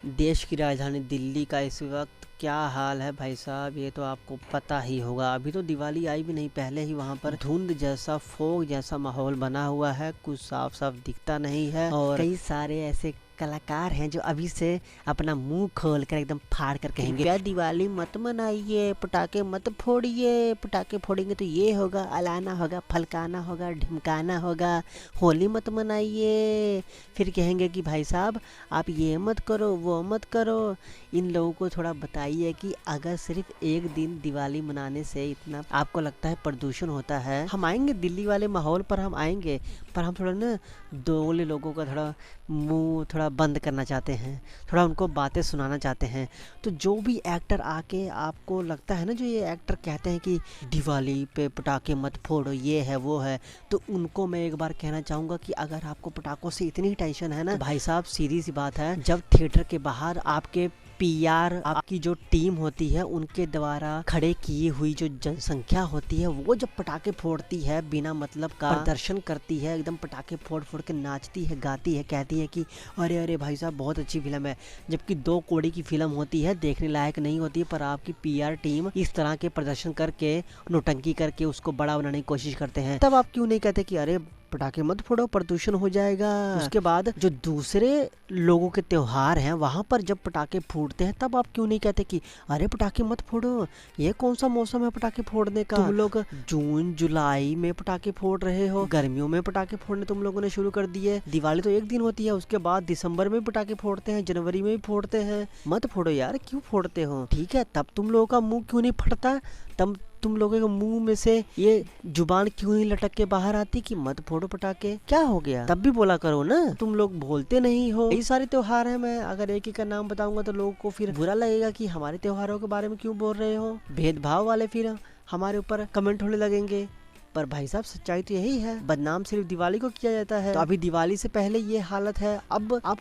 देश की राजधानी दिल्ली का इस वक्त क्या हाल है भाई साहब, ये तो आपको पता ही होगा। अभी तो दिवाली आई भी नहीं, पहले ही वहाँ पर धुंध जैसा फोग जैसा माहौल बना हुआ है, कुछ साफ साफ दिखता नहीं है। और कई सारे ऐसे कलाकार हैं जो अभी से अपना मुंह खोल कर एकदम फाड़ कर कहेंगे क्या दिवाली मत मनाइए, पटाखे मत फोड़िए, पटाखे फोड़ेंगे तो ये होगा, अलाना होगा, फलकाना होगा, ढिमकाना होगा, होली मत मनाइए। फिर कहेंगे कि भाई साहब आप ये मत करो वो मत करो। इन लोगों को थोड़ा बताइए कि अगर सिर्फ एक दिन दिवाली मनाने से इतना आपको लगता है प्रदूषण होता है। हम आएंगे दिल्ली वाले माहौल पर, हम आएंगे, पर हम थोड़ा ना दोगले लोगों का थोड़ा मुंह थोड़ा बंद करना चाहते हैं, थोड़ा उनको बातें सुनाना चाहते हैं। तो जो भी एक्टर आके आपको लगता है ना, जो ये एक्टर कहते हैं कि दिवाली पे पटाखे मत फोड़ो, ये है वो है, तो उनको मैं एक बार कहना चाहूँगा कि अगर आपको पटाखों से इतनी टेंशन है ना, तो भाई साहब सीधी सी बात है, जब थिएटर के बाहर आपके पीआर आपकी जो टीम होती है उनके द्वारा खड़े की हुई जो जनसंख्या होती है, वो जब पटाखे फोड़ती है बिना मतलब का प्रदर्शन करती है, एकदम पटाखे फोड़ फोड़ के नाचती है, गाती है, कहती है कि अरे अरे भाई साहब बहुत अच्छी फिल्म है, जबकि 2 कौड़ी की फिल्म होती है, देखने लायक नहीं होती है, पर आपकी पीआर टीम इस तरह के प्रदर्शन करके नौटंकी करके उसको बड़ा बनाने की कोशिश करते हैं। तब आप क्यों नहीं कहते कि अरे पटाखे मत फोड़ो, प्रदूषण हो जाएगा। उसके बाद जो दूसरे लोगों के त्योहार हैं वहां पर जब पटाखे फूटते हैं, तब आप क्यों नहीं कहते कि अरे पटाखे मत फोड़ो, ये कौन सा मौसम है पटाखे फोड़ने का? तुम लोग जून जुलाई में पटाखे फोड़ रहे हो, गर्मियों में पटाखे फोड़ने तुम लोगों ने शुरू कर दिए। दिवाली तो एक दिन होती है, उसके बाद दिसंबर में पटाखे फोड़ते हैं, जनवरी में भी फोड़ते हैं। मत फोड़ो यार, क्यों फोड़ते हो? ठीक है, तब तुम लोगों का मुंह क्यों नहीं फटता? तब तुम लोगों के मुंह में से ये जुबान क्यों नहीं लटक के बाहर आती कि मत फोड़ो पटाखे? क्या हो गया? तब भी बोला करो ना, तुम लोग बोलते नहीं हो। कई सारे त्योहार हैं, मैं अगर एक एक का नाम बताऊंगा तो लोगों को फिर बुरा लगेगा कि हमारे त्योहारों के बारे में क्यों बोल रहे हो, भेदभाव वाले फिर हमारे ऊपर कमेंट होने लगेंगे। पर भाई साहब सच्चाई तो यही है, बदनाम सिर्फ दिवाली को किया जाता है। तो अभी दिवाली से पहले ये हालत है, अब आप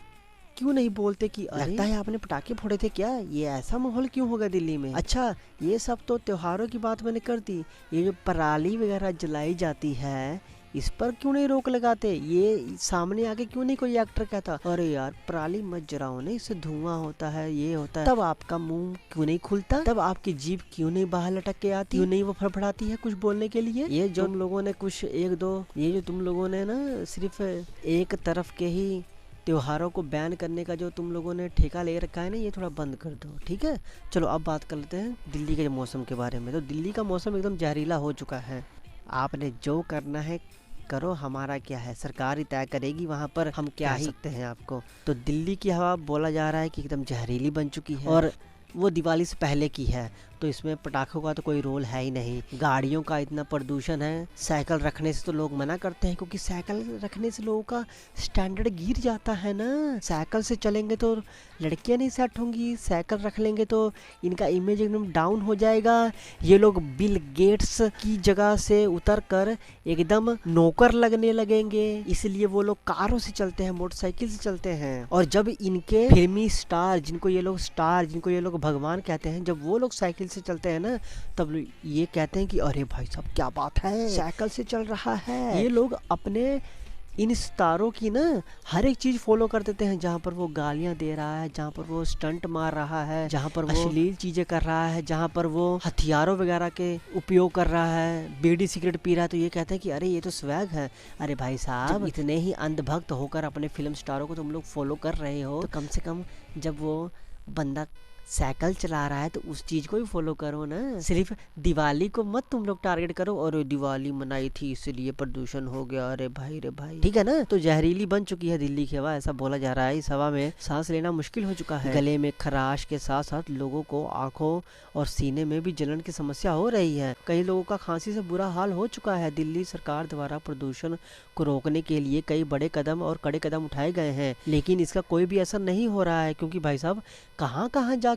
क्यों नहीं बोलते कि लगता है आपने पटाखे फोड़े थे क्या? ये ऐसा माहौल क्यों होगा दिल्ली में? अच्छा, ये सब तो त्योहारों की बात मैंने कर दी, ये जो पराली वगैरह जलाई जाती है इस पर क्यों नहीं रोक लगाते? ये सामने आके क्यों नहीं कोई एक्टर कहता अरे यार पराली मत जलाओ ना, इससे धुआं होता है, ये होता है? तब आपका मुंह क्यों नहीं खुलता? तब आपकी जीभ क्यों नहीं बाहर लटक के आती? क्यों नहीं वो फड़फड़ाती है कुछ बोलने के लिए? ये जो तुम लोगों ने कुछ एक दो ये जो तुम लोगों ने ना सिर्फ एक तरफ के ही त्योहारों को बैन करने का जो तुम लोगों ने ठेका ले रखा है ना, ये थोड़ा बंद कर दो, ठीक है? चलो अब बात कर लेते हैं दिल्ली के मौसम के बारे में। तो दिल्ली का मौसम एकदम जहरीला हो चुका है। आपने जो करना है करो, हमारा क्या है, सरकार ही तय करेगी, वहाँ पर हम क्या ही सकते हैं आपको। तो दिल्ली की हवा बोला जा रहा है कि एकदम जहरीली बन चुकी है, और वो दिवाली से पहले की है, तो इसमें पटाखों का तो कोई रोल है ही नहीं। गाड़ियों का इतना प्रदूषण है, साइकिल रखने से तो लोग मना करते हैं, क्योंकि साइकिल रखने से लोगों का स्टैंडर्ड गिर जाता है ना। साइकिल से चलेंगे तो लड़कियां नहीं सेट होंगी, साइकिल रख लेंगे तो इनका इमेज एकदम डाउन हो जाएगा। ये लोग बिल गेट्स की जगह से उतर कर एकदम नौकर लगने लगेंगे, इसलिए वो लोग कारों से चलते हैं, मोटरसाइकिल से चलते हैं। और जब इनके फिल्मी स्टार, जिनको ये लोग भगवान कहते हैं, जब वो लोग साइकिल से चलते हैं ना, तब ये कहते हैं कि अरे भाई साहब क्या बात है, साइकिल से चल रहा है। ये लोग अपने इन सितारों की ना हर एक चीज फॉलो कर देते हैं, जहाँ पर वो गालियां दे रहा है, जहाँ पर वो स्टंट मार रहा है, जहाँ पर वो अश्लील चीजें कर रहा है, जहाँ पर वो हथियारों वगैरह के उपयोग कर रहा है, बीड़ी सिगरेट पी रहा है, तो ये कहते हैं कि अरे ये तो स्वैग है। अरे भाई साहब, इतने ही अंधभक्त होकर अपने फिल्म स्टारों को तुम लोग फॉलो कर रहे हो, तो कम से कम जब वो बंदा साइकिल चला रहा है तो उस चीज को भी फॉलो करो ना। सिर्फ दिवाली को मत तुम लोग टारगेट करो, और दिवाली मनाई थी इसलिए प्रदूषण हो गया, अरे भाई, ठीक है ना? तो जहरीली बन चुकी है दिल्ली की हवा, ऐसा बोला जा रहा है। इस हवा में सांस लेना मुश्किल हो चुका है, गले में खराश के साथ साथ लोगों को आंखों और सीने में भी जलन की समस्या हो रही है। कई लोगों का खांसी से बुरा हाल हो चुका है। दिल्ली सरकार द्वारा प्रदूषण को रोकने के लिए कई बड़े कदम और कड़े कदम उठाए गए हैं, लेकिन इसका कोई भी असर नहीं हो रहा है, क्योंकि भाई साहब कहाँ कहाँ जाके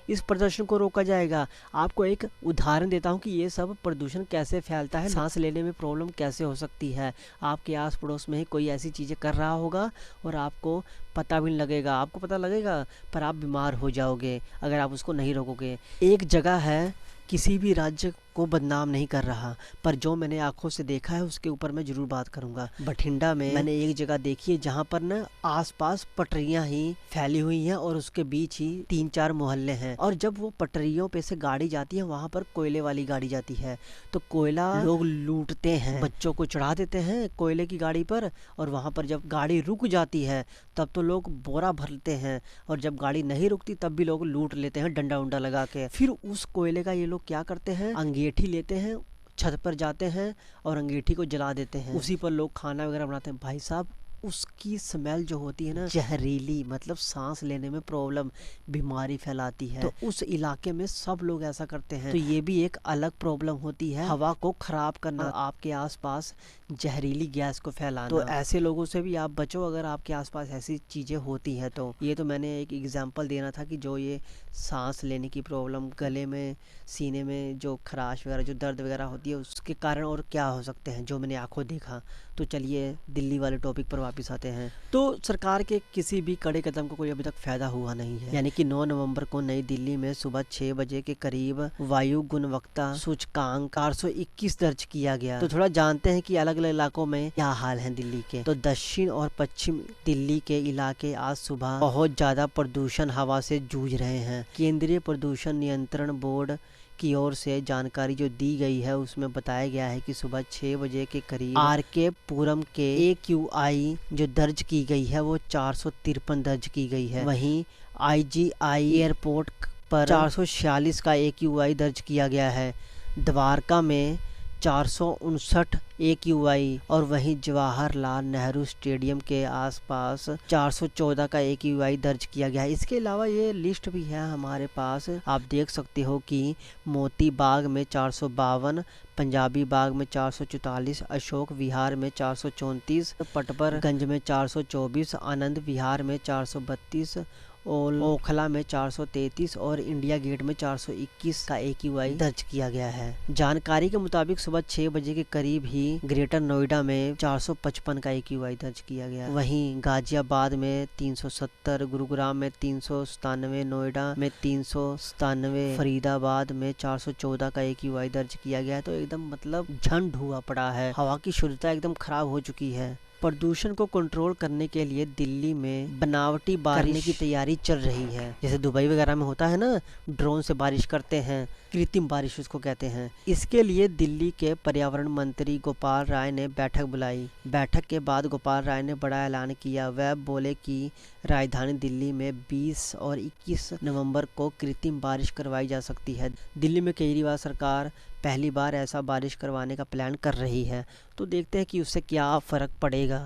इस प्रदूषण को रोका जाएगा। आपको एक उदाहरण देता हूँ कि ये सब प्रदूषण कैसे फैलता है, सांस लेने में प्रॉब्लम कैसे हो सकती है। आपके आस पड़ोस में ही कोई ऐसी चीजें कर रहा होगा और आपको पता भी नहीं लगेगा, आपको पता लगेगा पर आप बीमार हो जाओगे अगर आप उसको नहीं रोकोगे। एक जगह है, किसी भी राज्य को बदनाम नहीं कर रहा, पर जो मैंने आंखों से देखा है उसके ऊपर मैं जरूर बात करूंगा। बठिंडा में मैंने एक जगह देखी है जहाँ पर ना आसपास पटरियां ही फैली हुई हैं और उसके बीच ही 3-4 मोहल्ले हैं, और जब वो पटरियों पे से गाड़ी जाती है वहाँ पर कोयले वाली गाड़ी जाती है, तो कोयला लोग लूटते हैं, बच्चों को चढ़ा देते हैं कोयले की गाड़ी पर, और वहाँ पर जब गाड़ी रुक जाती है तब तो लोग बोरा भरते हैं, और जब गाड़ी नहीं रुकती तब भी लोग लूट लेते हैं डंडा उंडा लगा के। फिर उस कोयले का ये लोग क्या करते हैं, अंगीठी लेते हैं, छत पर जाते हैं और अंगीठी को जला देते हैं, उसी पर लोग खाना वगैरह बनाते हैं। भाई साहब उसकी स्मेल जो होती है ना, जहरीली, मतलब सांस लेने में प्रॉब्लम, बीमारी फैलाती है। तो उस इलाके में सब लोग ऐसा करते हैं, तो ये भी एक अलग प्रॉब्लम होती है, हवा को खराब करना, आपके आसपास जहरीली गैस को फैलाना। तो ऐसे लोगों से भी आप बचो अगर आपके आसपास ऐसी चीजें होती हैं। तो ये तो मैंने एक एग्जाम्पल देना था कि जो ये सांस लेने की प्रॉब्लम, गले में, सीने में जो खराश वगैरह, जो दर्द वगैरह होती है, उसके कारण और क्या हो सकते हैं जो मैंने आंखों देखा। तो चलिए दिल्ली वाले टॉपिक पर वापस आते हैं। तो सरकार के किसी भी कड़े कदम को कोई अभी तक फायदा हुआ नहीं है। यानी कि 9 नवंबर को नई दिल्ली में सुबह 6 बजे के करीब वायु गुणवत्ता सूचकांक 421 दर्ज किया गया। तो थोड़ा जानते हैं कि अलग अलग इलाकों में क्या हाल है दिल्ली के। तो दक्षिण और पश्चिम दिल्ली के इलाके आज सुबह बहुत ज्यादा प्रदूषण हवा से जूझ रहे हैं। केंद्रीय प्रदूषण नियंत्रण बोर्ड की ओर से जानकारी जो दी गई है उसमें बताया गया है कि सुबह 6 बजे के करीब आरके पुरम के AQI जो दर्ज की गई है वो 453 दर्ज की गई है। वहीं IGI एयरपोर्ट पर 446 का AQI दर्ज किया गया है। द्वारका में 459 AQI, और वहीं जवाहरलाल नेहरू स्टेडियम के आसपास 414 का AQI दर्ज किया गया है। इसके अलावा ये लिस्ट भी है हमारे पास, आप देख सकते हो कि मोती बाग में 452, पंजाबी बाग में 444, अशोक विहार में 434, पटपरगंज में 424, आनंद विहार में 432, ओखला में 433 और इंडिया गेट में 421 का AQI दर्ज किया गया है। जानकारी के मुताबिक सुबह 6 बजे के करीब ही ग्रेटर नोएडा में 455 का AQI दर्ज किया गया। वहीं गाजियाबाद में 370, गुरुग्राम में 397, नोएडा में 397, फरीदाबाद में 414 का AQI दर्ज किया गया है। तो एकदम मतलब झंड हुआ पड़ा है, हवा की शुद्धता एकदम खराब हो चुकी है। प्रदूषण को कंट्रोल करने के लिए दिल्ली में बनावटी बारिश की तैयारी चल रही है। जैसे दुबई वगैरह में होता है ना, ड्रोन से बारिश करते हैं, कृत्रिम बारिश उसको कहते हैं। इसके लिए दिल्ली के पर्यावरण मंत्री गोपाल राय ने बैठक बुलाई। बैठक के बाद गोपाल राय ने बड़ा ऐलान किया। वह बोले कि राजधानी दिल्ली में 20 और 21 नवंबर को कृत्रिम बारिश करवाई जा सकती है। दिल्ली में केजरीवाल सरकार पहली बार ऐसा बारिश करवाने का प्लान कर रही है, तो देखते हैं कि उससे क्या फ़र्क पड़ेगा।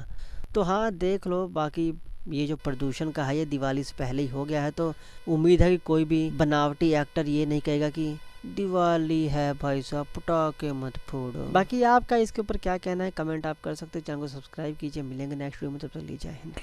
तो हाँ देख लो, बाकी ये जो प्रदूषण का है ये दिवाली से पहले ही हो गया है, तो उम्मीद है कि कोई भी बनावटी एक्टर ये नहीं कहेगा कि दिवाली है भाई साहब पटाखे मत फोड़ो। बाकी आपका इसके ऊपर क्या कहना है कमेंट आप कर सकते हैं। चैनल को सब्सक्राइब कीजिए। मिलेंगे नेक्स्ट वीडियो में, तब तक लीजिए जय हिंद।